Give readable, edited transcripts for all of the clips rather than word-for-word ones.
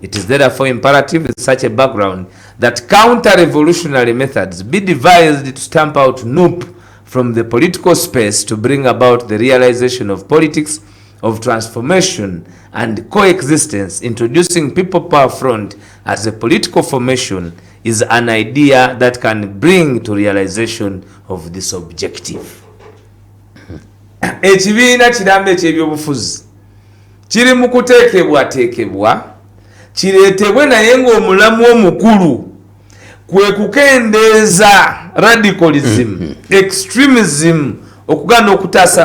It is therefore imperative with such a background that counter-revolutionary methods be devised to stamp out NUP from the political space to bring about the realization of politics of transformation and coexistence. Introducing People Power Front as a political formation is an idea that can bring to realization of this objective. Ekibiina kirambe eky'ebyobufuzi kiri mu kuteekebwateekebwa kireetebwe naye ng'omulamu omukulu kwe kukendeeza radicalism, extremism, okugana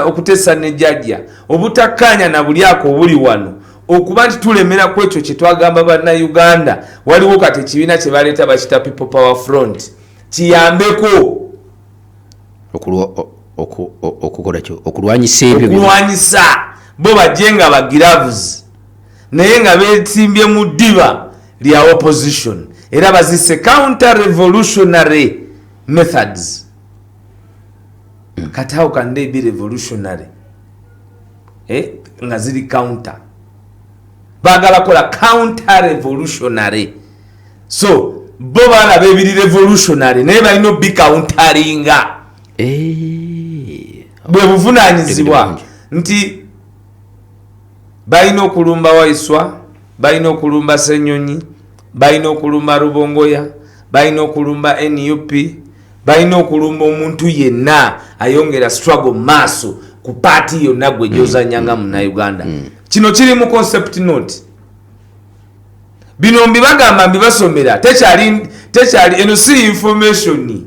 okuteesa nejjajja, obutakkaanya na bulyako obuli wano, okuba nti tulemera ku ekyo kye twagamba bannayuganda. Waliwo kati ekibiina kye baleeta bakita People Power Front kiyambeko okukola kyo okulwanyisa ebyo okulwanyisa bo bajje nga bagiravuzi naye nga beesimbye mu ddiba lya opposition era bazise counter revolutionary methods. Kati how can they be revolutionary nga ziri counter? Bagala kola counter revolutionary, so bo balaba ebiri revolutionary naye balina obi counteringa. Bwe buvunaanyizibwa nti balina okulumba Waiswa, balina okulumba Ssenyonyi, balina okulumba Rubongoya, balina okulumba NUP, balina okulumba omuntu yenna ayongera struggle maaso ku paati yonna gwe gyozanyanga Munnayuganda. Kino kiri mu concept note. Bino mbibagamba mbibasomera tekyali eno si information.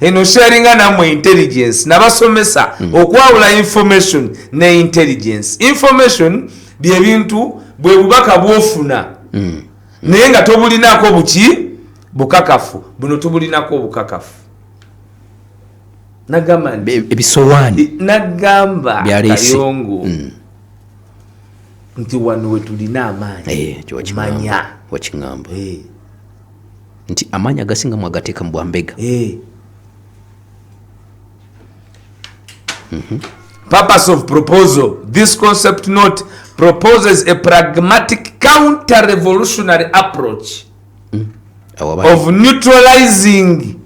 Eno sharinga namwe intelligence nabasomesa okwawula information ne intelligence. Information bye bintu bwe bubaka bwofuna naye nga tobulinako buki bukakafu. Buno tubulinako bukakafu. Nagamba ebisowaani nagamba Kayongo nti wano we tulina amaanyi manya wakingamba nti amaanyi agasinga mu agateeka mu bwambega. Purpose of proposal. This concept note proposes a pragmatic counter-revolutionary approach of neutralizing.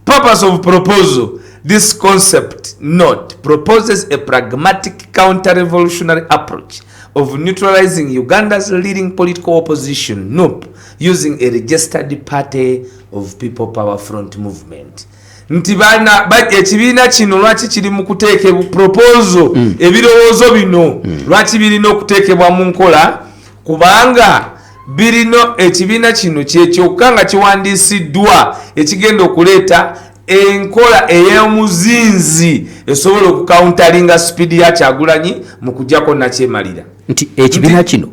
Purpose of proposal. This concept note proposes a pragmatic counter-revolutionary approach of neutralizing Uganda's leading political opposition, NUP, using a registered party of People Power Front movement. Nti bana ekibiina kino lwaki kiri mu kuteekebwa proposal ebirowoozo bino lwaki birina okuteekebwa mu nkola kubanga birino ekibiina kino kyekyokka nga kiwandiisiddwa ekigenda okuleeta enkola ey'omuzinzi esobola okukauntalinga sipiidi ya Kyagulanyi mu kujjako nakyemalira. Nti ekibiina kino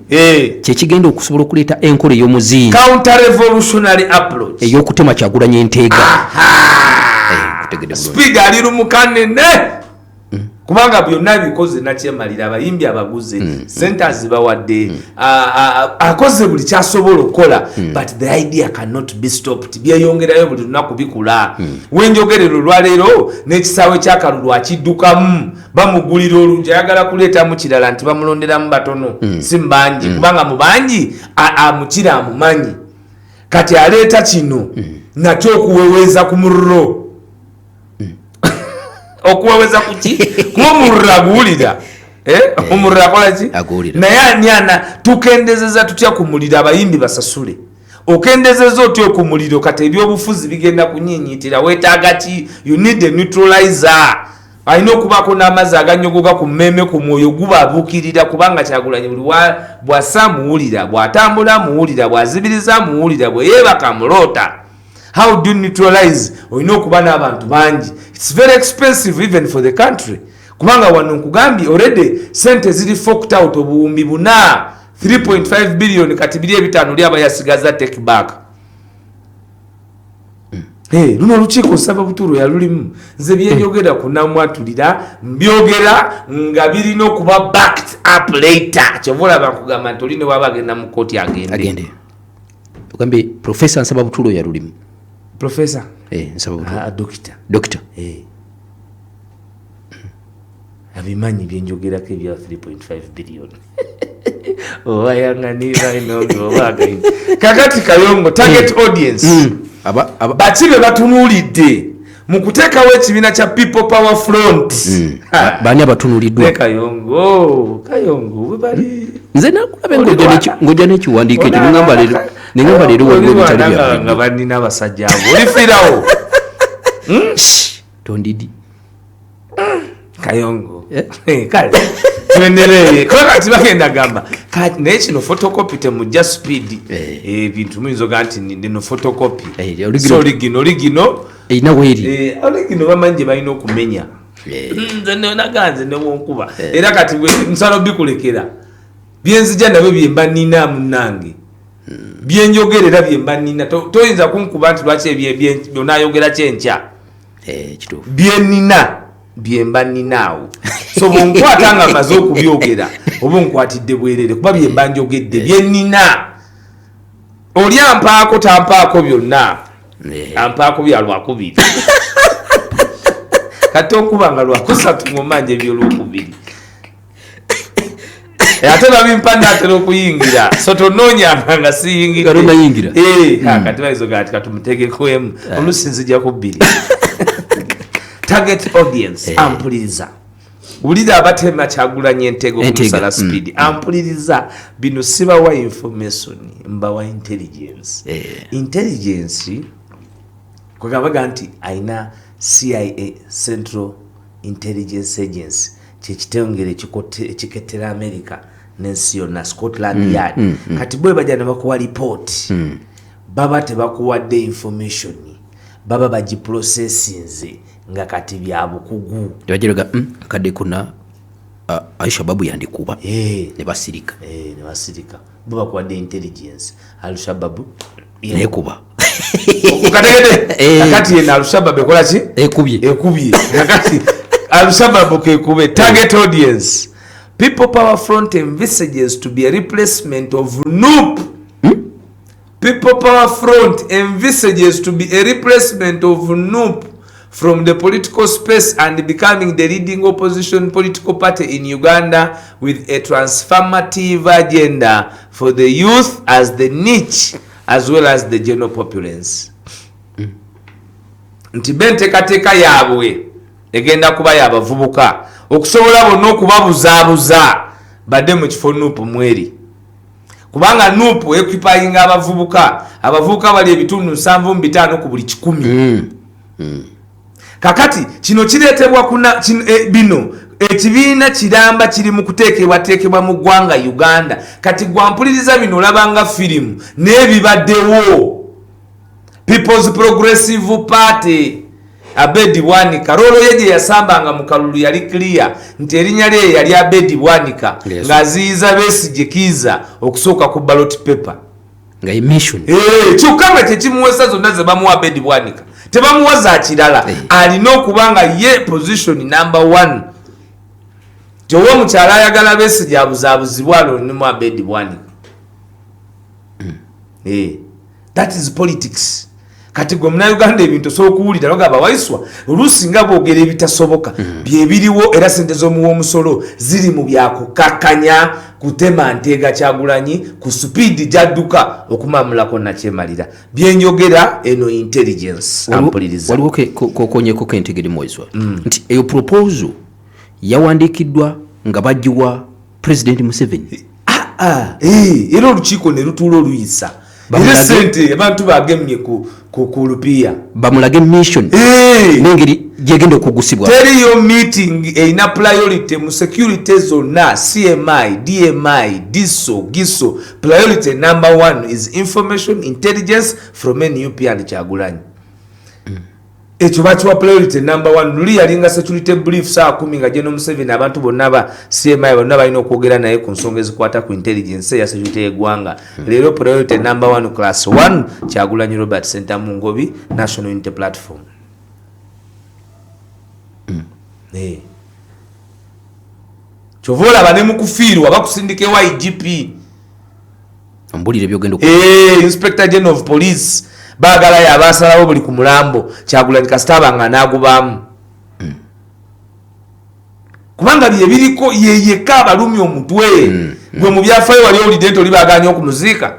kyekigenda okusobola okuleeta enkola ey'omuzinzi counter revolutionary approach ey'okutema Kyagulanyi enteega. Speed ali lumukanene kubanga byonna bikoze nakyemalira abayimbi abaguze centers bawadde akoze buli kyasobola okukola but the idea cannot be stopped. Byeyongerayo buli lunaku bikula. Wenjogerero lwaleero n'ekisaawe kyakalulu akiddukamu bamugulira olungi ayagala kuleetamu kirala nti bamulonderamu batono si mbangi kubanga mu bangi amukira amumanyi kati aleeta kino nakyo okuweweeza ku murro okuwaweza kuki kumurra guulira omurra akola ki naye anyana tukendezeza tutya ku muliro abayimbi basasule okendezeza otya ku muliro kati ebyobufuzi bigenda kunyinyitira weetaaga ki? You need a neutralizer. Alina okubaako n'amazzi aganyogoga ku mmeme ku mwoyo gubabuukirira kubanga Kyagulanyi buli bw'assa muwulira bw'atambula muwulira bw'azibiriza muwulira bwe yeebaka muloota. How do you neutralize? Olina okuba n'abantu bangi. It's very expensive even for the country. Kubanga wano nkugambye already sente ziri forked out obuwumbi buna 3.5 billion kati biri ebitaano lyaba yasigaza take back. Luno olukiiko nsaba butuuro yalulimu nze byenjogera kunamwatulira mbyogera nga birina okuba backed up later. Kyova olaba nkugamba nti oli ne waba agenda mu kooti agende. Ogambye Professor Nsaba Butuuro yalulimu. Professor Nsaba Butuuro. Doctor. Abimanyi byenjogerako ebya 3.5 billion. owayanganira ino obagaine kakati Kayongo target audience bakibe batunulidde mu kuteekawo ekibiina kya People Power Front bani abatunuliddwa Kayongo webali nze nakulabe ngojja n'ekiwandiiko ekyo nengamba leero waliwo ebitali nga banina abasajja abo olifirawo tondidi Kayongo kale tuendelee kakati bagenda gamba naye kino photocopy temujja speed ebintu muyinza oga nti ndino photocopy so origino erina weeri origino bamanyi gye balina okumenya nze nenaganze newonkuba era kati nsala bikulekera byenzija nabyo byemba nina munange byenjogerera byemba nina toyinza kunkuba nti lwaki byonayogera kyenkya byenina byemba ninaawo so bwonkwata nga maze okubyogera oba onkwatidde bwerere kuba byemba njogedde byenina oli ampaako tampaako byonna ampaako bya lwakubiri kati onkuba nga lwakusatu ngomanje ebyolwokubiri ate babimpa natera okuyingira so tonoonyanga nga siyingira kati bayizoga ati katumutegekwemu olusi nzija ku bbiri target audience ampuliriza ulira abatema Kyagulanyi entego kumusala speed ampuliriza bino sibawa information mbawa intelligence kwagabaga nti aina CIA Central Intelligence Agency kyekitengere ekiketera America n'ensi yonna Scotland Yard kati bwe bajja ne bakuwa report baba tebakuwadde information baba bagiprocessinze nga kati bya bukugu tebajiraga kadde kuna Al-Shabaab yandikuba ne basirika bo bakuwadde intelligence Al-Shabaab nekuba okategede kati yena Al-Shabaab ekola ki ekubye kati Al-Shabaab kekube target audience People Power Front envisages to be a replacement of NUP. People Power Front envisages to be a replacement of NUP from the political space and becoming the leading opposition political party in Uganda with a transformative agenda for the youth as the niche as well as the general populace. Nti benteekateeka yaabwe egenda kuba yabavubuka okusobola bonna okubabuzaabuza badde mu kifo nuupu mweri kubanga nuupu ekwipayinga abavubuka bali ebitundu 7.5 ku buli 100 kakati kino kireetebwa bino ekibiina kiramba kiri mu kuteekebwateekebwa mu ggwanga Uganda kati gwampuliriza bino olabanga firimu n'ebibaddewo People's Progressive Party Abedi Bwanika rolo yeje yasambanga mu kalulu yali clear nti erinnya lye yali Abedi Bwanika ngaziiza Besigye Kiza okusooka ku ballot paper nga emission kyokka kyekimuwesa zonna ze bamuwa Abedi Bwanika tebamuwa za kirala alina okubanga ye position number 1 jowo mukyala ayagala Besigye abuzaabuzibwa alonimu Abedi Bwanika that is politics. Kati gwe muna Uganda ebintu sokuwulira bagaba Waiswa olusi nga boogera ebitasoboka byebiriwo era sente z'omuwoomusolo ziri mu byakukakanya kutema Nteega Kyagulanyi ku speed jadduka okumamulako nakyemalira byenjogera eno intelligence ampuliriza waliwo kokonyeko kentegeri Waiswa nti eyo proposal yawandiikiddwa nga bagiwa President Museveni era olukiiko ne lutuula oluyisa sente abantu bagemye ku lupiya bamulage mission n'engeri gyegenda okugusibwa teriyo meeting eina priority mu security zonna CMI, DMI, DISO, GISO priority number 1 is information intelligence from NUP and Kyagulanyi ekyo bakiwa priority number 1 luli yalinga security brief saa 10 nga General Museveni abantu bonna ba CMI bonna balina okwogera naye ku nsonga ezikwata ku intelligence ya security y'eggwanga leero priority number 1 class 1 Kyagulanyi Robert Center Mungobi National Unity Platform chovola bane mu kufiirwa bakusindike wa IGP ambulire byogendo Inspector General of Police bagala yabasalawo buli ku mulambo Kyagulanyi kasitaba nga nagubamu kubanga bye biriko yeyeka abalumi omutwe gwe mu byafaayo wali olidde nti oli baganya okumuziika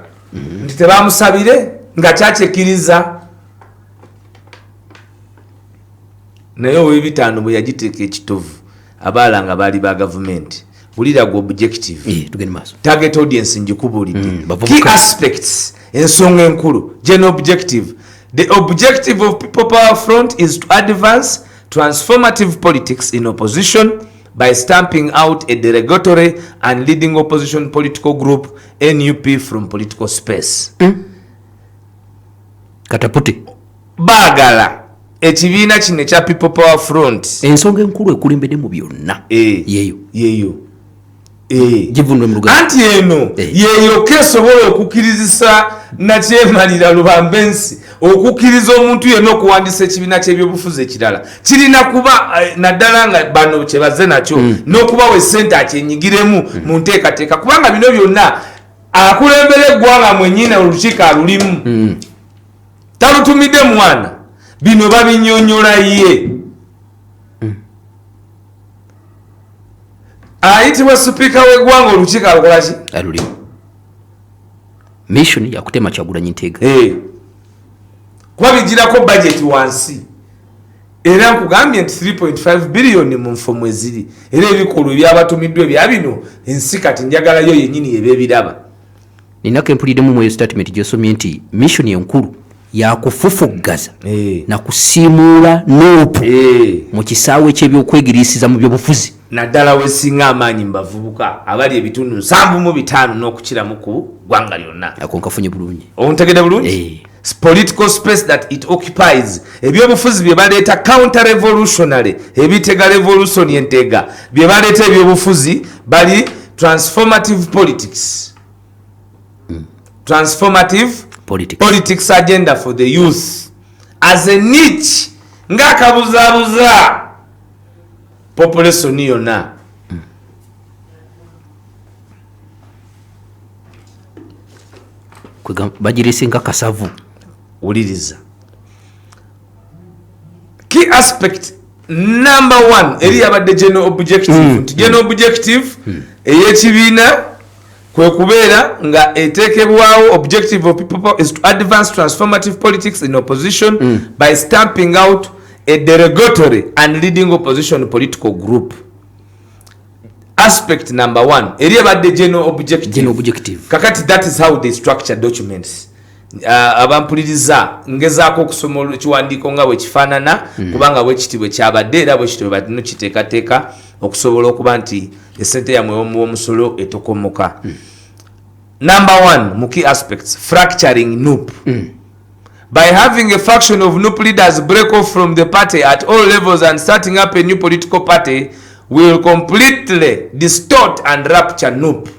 nti tebamusabire nga kyakyekiriza naye ow'ebitaano bwe yagiteeka ekitovu abaala nga baali ba gavumenti bulira gwe objective target audience njikubuulidde key aspects ensonga enkulu general objective. The objective of People Power Front is to advance transformative politics in opposition by stamping out a derogatory and leading opposition political group NUP from political space. Kataputi bagala ekibiina kino ekya People Power Front ensonga enkulu ekulembedde mu byonna yeeyo anti eno yeeyo kesobola okukirizisa nakyemalira lubambensi okukkiriza omuntu yenna okuwandiisa ekibiina ky'ebyobufuzi ekirala kirina kuba naddala nga bano kyebaze nakyo n'okubawa essente akyenyigiremu mu nteekateeka kubanga bino byonna akulembera eggwanga mwennyini olukiiko alulimu talutumidde mwana bino babinyonyola ye ayitibwa sipiika w'eggwanga olukiiko alukolaki alulimu mission yakutema Kyagulanyi Ntega kuba bigirako budget wansi era nkugambye nti 3.5 billion mu nfumu eziri era ebikolwa ebyabatumiddwa ebya bino ensi kati njagalayo yennyini ebebiraba ninako empuliddemu mu statement gyosomye nti mission enkulu yakufufuggaza na kusiimuula noopu mu kisaawe ky'ebyokwegiriisiza mu byobufuzi naddala wesinga amaanyi mbavubuka abali ebitundu 75 n'okukiramu ku ggwanga lyonna ako nkafunye bulungi ontegedde bulungi political space that it occupies ebyobufuzi bye baleeta counter revolutionary ebitega revolution yentega bye baleeta ebyobufuzi bali transformative politics transformative politics agenda for the youth as a niche ng'akabuzaabuza population yonna bagirese nga kasavu uliriza key aspect number 1 eri yabadde general objective general objective eyekibiina kwe kubeera nga eteekebwawo objective of people is to advance transformative politics in opposition by stamping out a derogatory and leading opposition political group. Aspect number 1 eri yabadde general objective kakati that is how they structure documents. Abampuliriza ngezaako okusoma ekiwandiiko nga bwe kifaanana kubanga bwe kiti bwe kyabadde era bwe kiti bwe badde kiteekateeka okusobola okuba nti essente yammwe w'omusolo etokomoka. Number 1 mu key aspects fracturing NUP. By having a faction of NUP leaders break off from the party at all levels and starting up a new political party will completely distort and rupture NUP.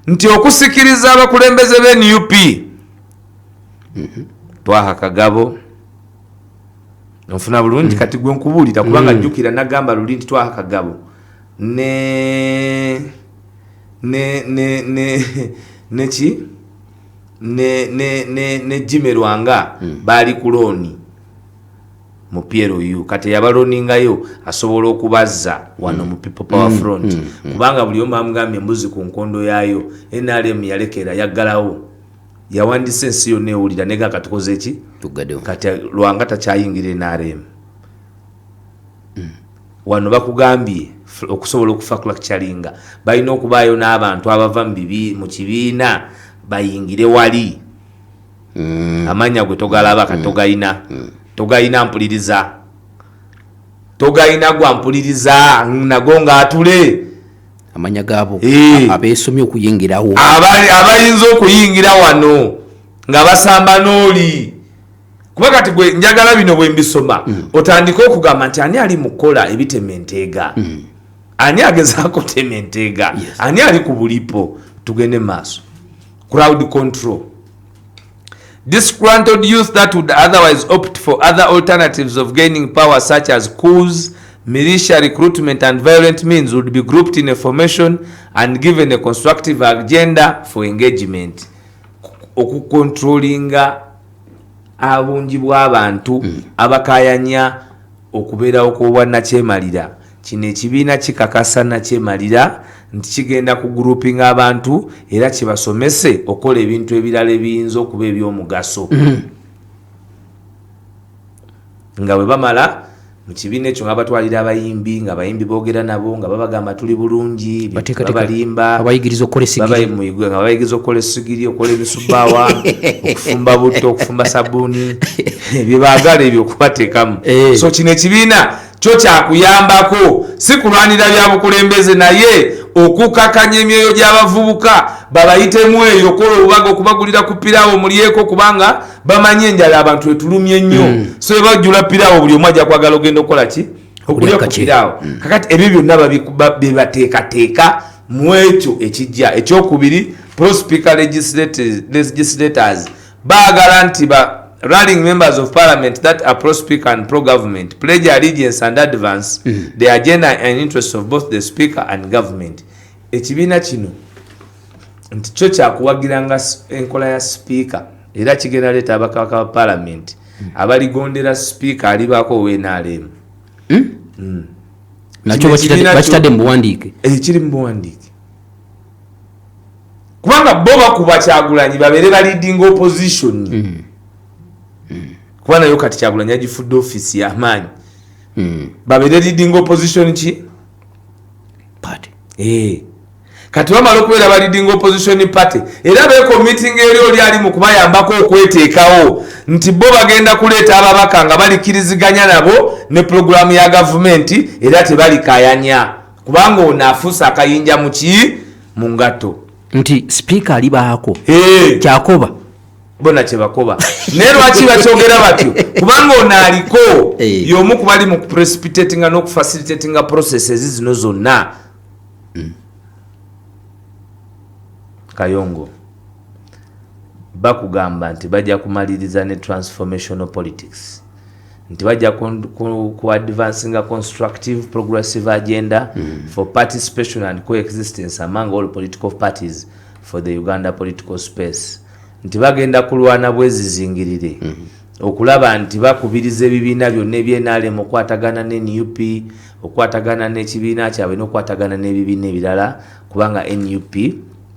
Nti okusikiriza abakulembeze b'NUP twaha kagabo nfuna bulungi kati gwe nkubuulira kubanga jjukira nagamba luli nti twaha kagabo ne Jimmy Lwanga bali kuloni mu PLU kati yabaloningayo asobola okubazza wano mu People Power Front kubanga buli omu amugambye embuzi ku nkondo yaayo NRM yalekera yaggalawo yawandise ensi yonna ewulira nega katukoze eki kati Lwanga takyayingira NRM wano bakugambye okusobola okufacturinga balina okubaayo n'abantu abava mu kibiina bayingire wali amanya gwe togalaba togayina mpuliriza togayina gwa mpuliriza nago ng'atule amanya gaabo abeesomye okuyingirawo abayinza okuyingira wano nga basamba n'oli kuba kati gwe njagala bino bwe mbisoma otandika okugamba nti ani ali mu kukola ebitema enteega ani agezaako tema enteega ani ali ku bulipo tugende maaso. Crowd control. Disgruntled youth that would otherwise opt for other alternatives of gaining power such as coups, militia recruitment and violent means would be grouped in a formation and given a constructive agenda for engagement. Okukontrolinga abungi bw'abantu abakayanya okubeerawo kw'obwannakyemalira kino ekibiina kikakasa nakyemalira nti kigenda ku grouping abantu era kibasomese okola ebintu ebirala ebiyinza okuba ebyomugaso nga bwe bamala mu kibiina ekyo nga batwalira abayimbi nga abayimbi boogera nabo nga babagamba tuli bulungi babalimba abayigiriza okukola essigiri okola emisubbaawa okufumba butto okufumba sabbuuni byebaagala ebyo okubateekamu so kino ekibiina kyo kyakuyambako si kulwanira byabukulembeze naye okukakanya emyoyo gy'abavubuka babayitemu eyo kola obubaga okubagulira ku piraawo mulyeko kubanga bamanyi enjala abantu etulumye nnyo so ebajjula piraawo buli omu ajja kwagala ogenda okukola ki okulya ku piraawo kakati ebyo byonna bebateekateeka mu ekyo ekijja ekyokubiri pro-speaker legislators baagala nti running members of parliament that are pro-speaker and pro-government pledge allegiance and advance the agenda and interests of both the speaker and government. Ekibiina kino nti kyo kyakuwagiranga enkola ya speaker era kigenda leeta abakabaka ba parliament abaligondera speaker alibaako ow'NRM nakyo bakitadde mu buwandiike ekiri mu buwandiike kubanga bo bakuba Kyagulanyi babeere baliding opposition kuba nayo kati Kyagulanyi agifudde office y'amaanyi babeere leading opposition ki party kati bamala okubeera ba leading opposition party era beekomiting eri oli ali mu kubayambako okweteekawo nti bo bagenda kuleeta ababaka nga balikiriziganya nabo ne puroguramu ya gavumenti era tebalikayanya kubanga ono afuuse akayinja mu ngatto nti speaker alibaako kyakoba bona kyebakoba naye lwaki bakyogera batyo kubanga ono aliko y'omu kubali mu kuprecipitatinga n'okufacilitatinga processes zino zonna Kayongo bakugamba nti bajja kumaliriza ne transformational politics nti bajja ku advancing a constructive progressive agenda for participation and coexistence among all political parties for the Uganda political space nti bagenda kulwana bwezizingirire okulaba nti bakubiriza ebibiina byonna ebyenaalemu okwatagana ne NUP okwatagana n'ekibiina kyabwe n'okwatagana n'ebibiina ebirala kubanga NUP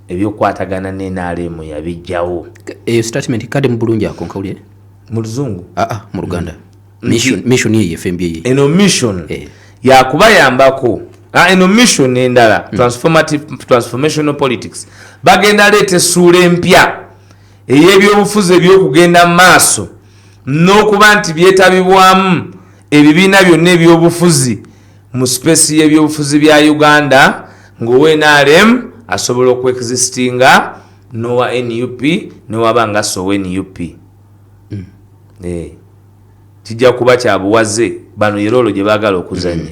ebyokwatagana n'NRM yabijjawo eyo statement kade mu bulungi akonkawulire mu luzungu mu Luganda mission ye FMB ye eno mission yakubayambako eno mission endala transformational politics bagenda leeta essuula empya ey'ebyobufuzi ebyokugenda mu maaso n'okuba nti byetabibwamu ebibiina byonna ebyobufuzi mu space y'ebyobufuzi bya Uganda ng'owa-NRM asobola okuexistinga n'owa NUP n'owaba nga sowa NUP kijja kuba kya buwaze bano yerolo gye baagala okuzanya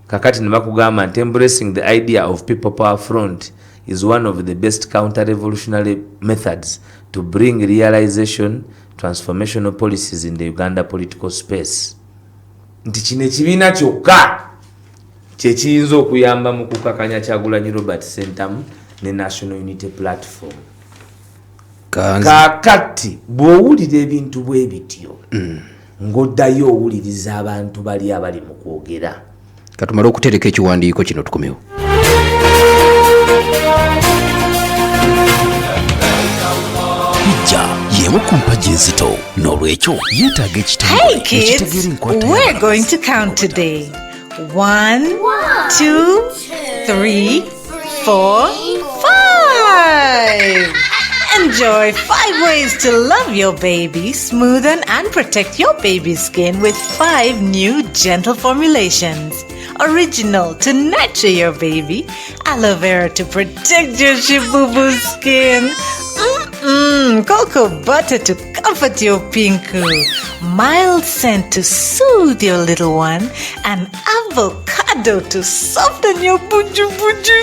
kakati ne bakugamba nti embracing the idea of people power front is one of the best counter revolutionary methods to bring realization transformational policies in the Uganda political space nti kino ekibiina kyokka kyekiyinza okuyamba mu kukakanya Kyagulanyi Robert Sentamu ne National Unity Platform kakati bw'owulira ebintu bwe bityo ng'oddayo owuliriza abantu bali abali mu kwogera katumala okutereka ekiwandiiko kino tukomewo Pijja yemu ku mpagi enzito n'olwekyo yeetaaga ekitongole ekitegeera enkwata we're going to count today 1 2 3 4 5 Enjoy 5 ways to love your baby, smoothen and protect your baby's skin with 5 new gentle formulations. Original to nurture your baby, aloe vera to protect your shibubu skin, cocoa butter to comfort your pinku, mild scent to soothe your little one, and avocado to soften your buju buju